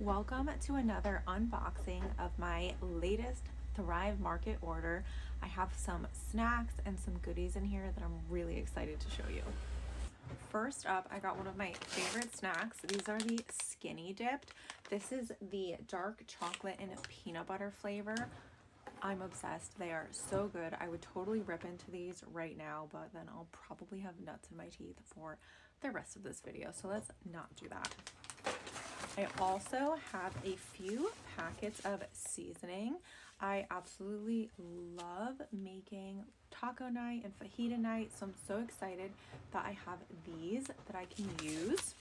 Welcome to another unboxing of my latest Thrive Market order. I have some snacks and some goodies in here that I'm really excited to show you. First up, I got one of my favorite snacks. These are the Skinny Dipped. This is the dark chocolate and peanut butter flavor. I'm obsessed. They are so good. I would totally rip into these right now, but then I'll probably have nuts in my teeth for the rest of this video, so let's not do that. I also have a few packets of seasoning. I absolutely love making taco night and fajita night, so I'm so excited that I have these that I can use.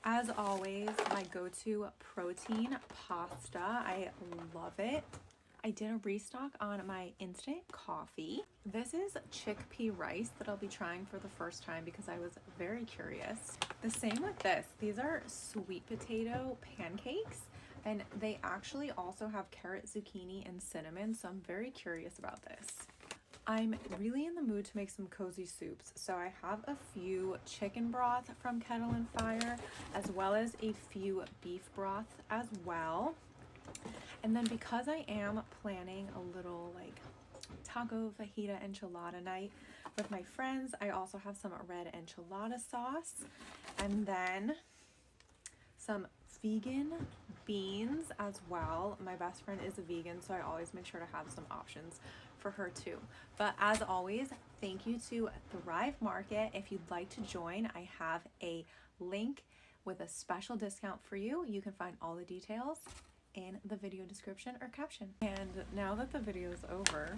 As always, my go-to protein pasta. I love it. I did a restock on my instant coffee. This is chickpea rice that I'll be trying for the first time because I was very curious. The same with this. These are sweet potato pancakes, and they actually also have carrot, zucchini, and cinnamon, so I'm very curious about this. I'm really in the mood to make some cozy soups, so I have a few chicken broth from Kettle and Fire, as well as a few beef broth as well. And then because I am planning a little like taco fajita enchilada night with my friends, I also have some red enchilada sauce, and then some vegan beans as well. My best friend is a vegan, so I always make sure to have some options for her too. But as always, thank you to Thrive Market. If you'd like to join, I have a link with a special discount for you. You can find all the details in the video description or caption. And now that the video is over,